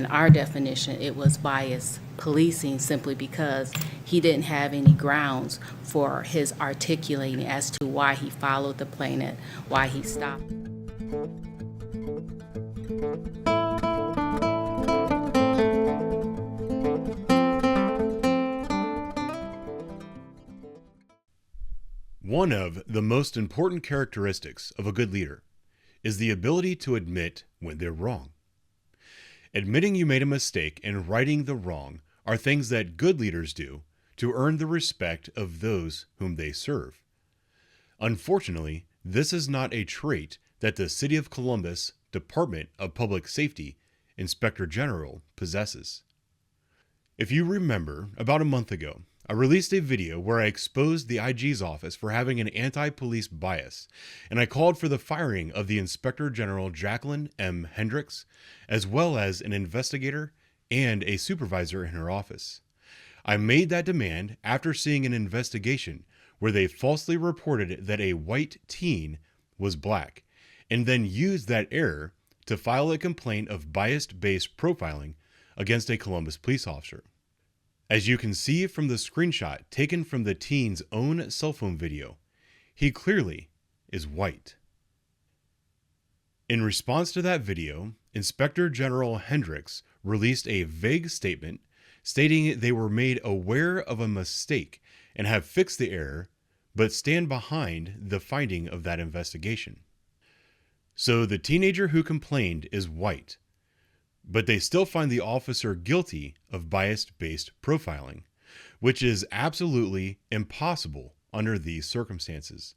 In our definition, it was biased policing simply because he didn't have any grounds for his articulating as to why he followed the plaintiff, why he stopped. One of the most important characteristics of a good leader is the ability to admit when they're wrong. Admitting you made a mistake and righting the wrong are things that good leaders do to earn the respect of those whom they serve. Unfortunately, this is not a trait that the City of Columbus Department of Public Safety Inspector General possesses. If you remember, about a month ago, I released a video where I exposed the IG's office for having an anti-police bias, and I called for the firing of the Inspector General Jacqueline M. Hendricks, as well as an investigator and a supervisor in her office. I made that demand after seeing an investigation where they falsely reported that a white teen was black, and then used that error to file a complaint of bias-based profiling against a Columbus police officer. As you can see from the screenshot taken from the teen's own cell phone video, he clearly is white. In response to that video, Inspector General Hendricks released a vague statement stating they were made aware of a mistake and have fixed the error, but stand behind the finding of that investigation. So the teenager who complained is white, but they still find the officer guilty of bias-based profiling, which is absolutely impossible under these circumstances.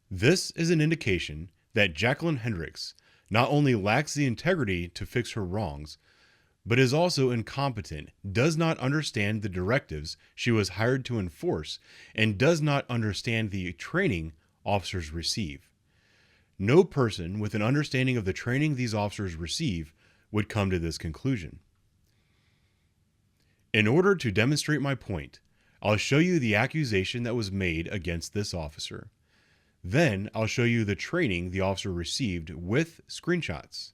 This is an indication that Jacqueline Hendricks not only lacks the integrity to fix her wrongs, but is also incompetent, does not understand the directives she was hired to enforce, and does not understand the training officers receive. No person with an understanding of the training these officers receive would come to this conclusion. In order to demonstrate my point, I'll show you the accusation that was made against this officer. Then I'll show you the training the officer received with screenshots.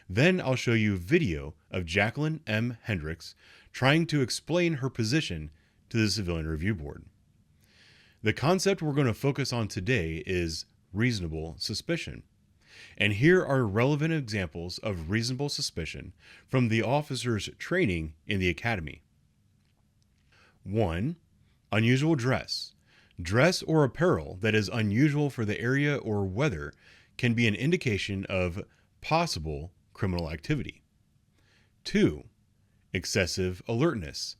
Then I'll show you video of Jacqueline M. Hendricks trying to explain her position to the Civilian Review Board. The concept we're going to focus on today is reasonable suspicion. And here are relevant examples of reasonable suspicion from the officer's training in the academy. 1. Unusual dress. Dress or apparel that is unusual for the area or weather can be an indication of possible criminal activity. 2. Excessive alertness.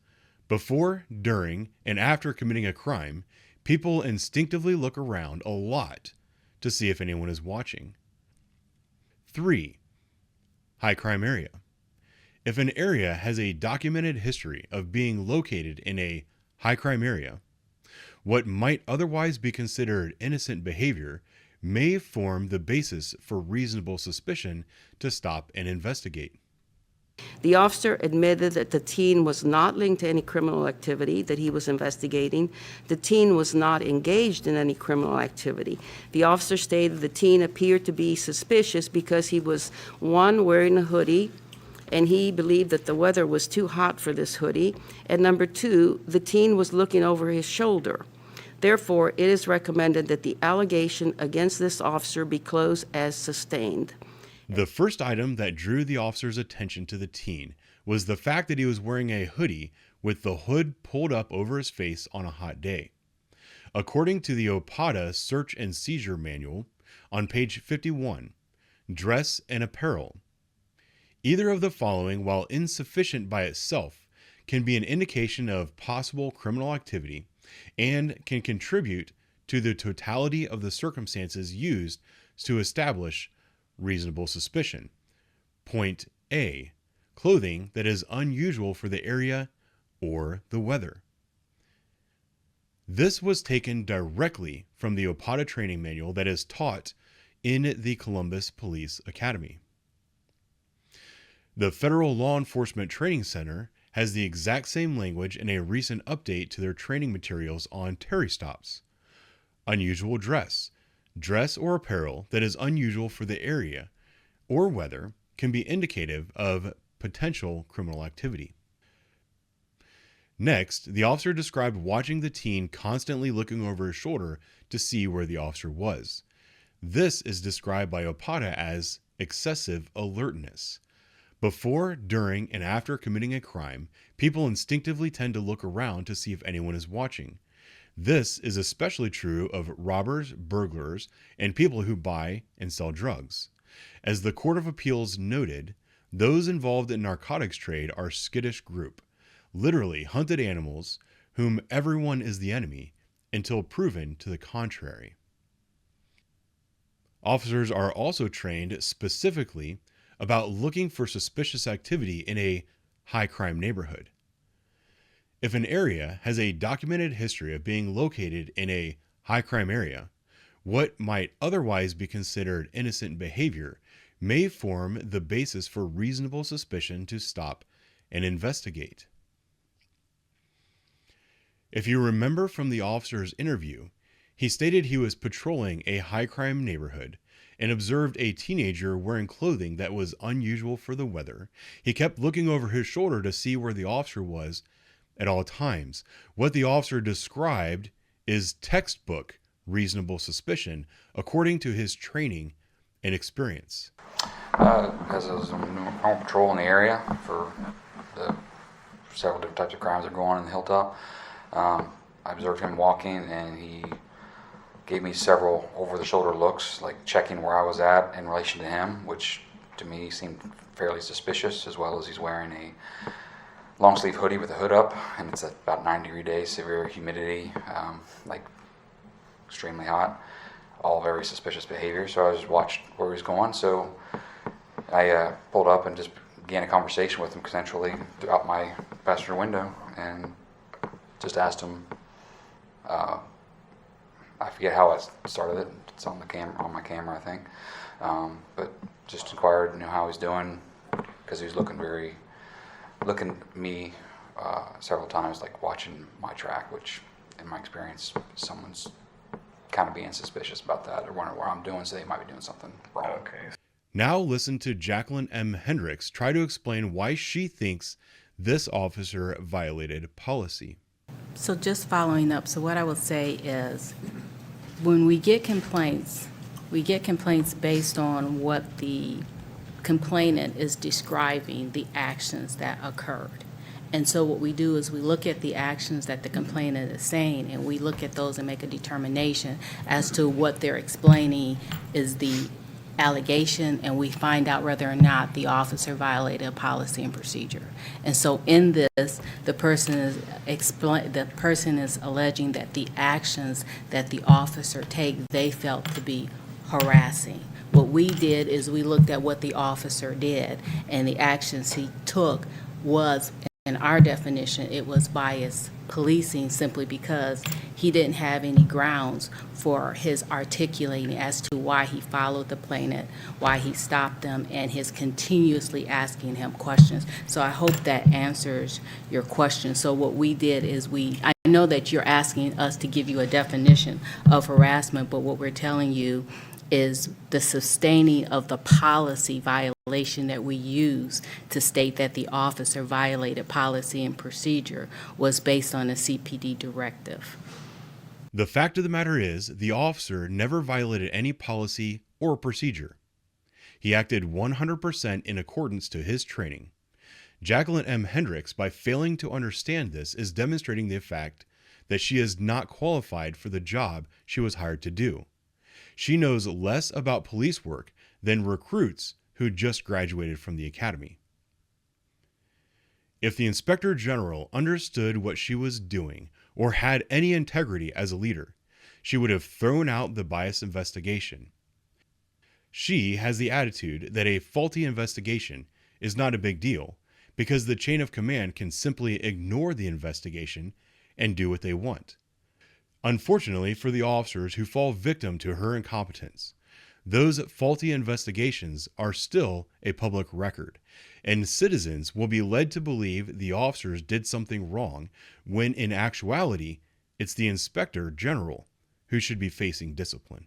Before, during, and after committing a crime, people instinctively look around a lot to see if anyone is watching. 3. High crime area. If an area has a documented history of being located in a high crime area, what might otherwise be considered innocent behavior may form the basis for reasonable suspicion to stop and investigate. The officer admitted that the teen was not linked to any criminal activity that he was investigating. The teen was not engaged in any criminal activity. The officer stated the teen appeared to be suspicious because he was, one, wearing a hoodie, and he believed that the weather was too hot for this hoodie, and number two, the teen was looking over his shoulder. Therefore, it is recommended that the allegation against this officer be closed as sustained. The first item that drew the officer's attention to the teen was the fact that he was wearing a hoodie with the hood pulled up over his face on a hot day. According to the OPADA Search and Seizure Manual, on page 51, dress and apparel. Either of the following, while insufficient by itself, can be an indication of possible criminal activity and can contribute to the totality of the circumstances used to establish reasonable suspicion. Point A. Clothing that is unusual for the area or the weather. This was taken directly from the OPADA training manual that is taught in the Columbus Police Academy. The Federal Law Enforcement Training Center has the exact same language in a recent update to their training materials on Terry stops. Unusual dress. Dress or apparel that is unusual for the area or weather can be indicative of potential criminal activity. Next, the officer described watching the teen constantly looking over his shoulder to see where the officer was. This is described by Opata as excessive alertness. Before, during, and after committing a crime, people instinctively tend to look around to see if anyone is watching. This is especially true of robbers, burglars, and people who buy and sell drugs. As the Court of Appeals noted, those involved in narcotics trade are skittish group, literally hunted animals whom everyone is the enemy until proven to the contrary. Officers are also trained specifically about looking for suspicious activity in a high crime neighborhood. If an area has a documented history of being located in a high crime area, what might otherwise be considered innocent behavior may form the basis for reasonable suspicion to stop and investigate. If you remember from the officer's interview, he stated he was patrolling a high crime neighborhood and observed a teenager wearing clothing that was unusual for the weather. He kept looking over his shoulder to see where the officer was at all times. What the officer described is textbook reasonable suspicion according to his training and experience. As I was on normal patrol in the area for the several different types of crimes that go on in the Hilltop, I observed him walking, and he gave me several over-the-shoulder looks, like checking where I was at in relation to him, which to me seemed fairly suspicious, as well as he's wearing a long-sleeve hoodie with a hood up, and it's about 90-degree days, severe humidity, like extremely hot, all very suspicious behavior. So I just watched where he was going. So I pulled up and just began a conversation with him consensually throughout my passenger window, and just asked him, I forget how I started it. It's on my camera, I think. But just inquired, how he's doing, because he was looking at me several times, like watching my track, which, in my experience, someone's kind of being suspicious about that or wondering what I'm doing, so they might be doing something wrong. Okay. Now listen to Jacqueline M. Hendricks try to explain why she thinks this officer violated policy. So just following up, so what I would say is when we get complaints based on what the complainant is describing the actions that occurred. And so what we do is we look at the actions that the complainant is saying, and we look at those and make a determination as to what they're explaining is the allegation, and we find out whether or not the officer violated a policy and procedure. And so in this, the person is alleging that the actions that the officer take, they felt to be harassing. What we did is we looked at what the officer did, and the actions he took was, in our definition, it was bias policing, simply because he didn't have any grounds for his articulating as to why he followed the plaintiff, why he stopped them, and his continuously asking him questions. So I hope that answers your question. So what we did is I know that you're asking us to give you a definition of harassment, but what we're telling you is the sustaining of the policy violation that we use to state that the officer violated policy and procedure was based on a CPD directive. The fact of the matter is, the officer never violated any policy or procedure. He acted 100% in accordance to his training. Jacqueline M. Hendricks, by failing to understand this, is demonstrating the fact that she is not qualified for the job she was hired to do. She knows less about police work than recruits who just graduated from the academy. If the Inspector General understood what she was doing or had any integrity as a leader, she would have thrown out the bias investigation. She has the attitude that a faulty investigation is not a big deal because the chain of command can simply ignore the investigation and do what they want. Unfortunately for the officers who fall victim to her incompetence, those faulty investigations are still a public record, and citizens will be led to believe the officers did something wrong when in actuality, it's the Inspector General who should be facing discipline.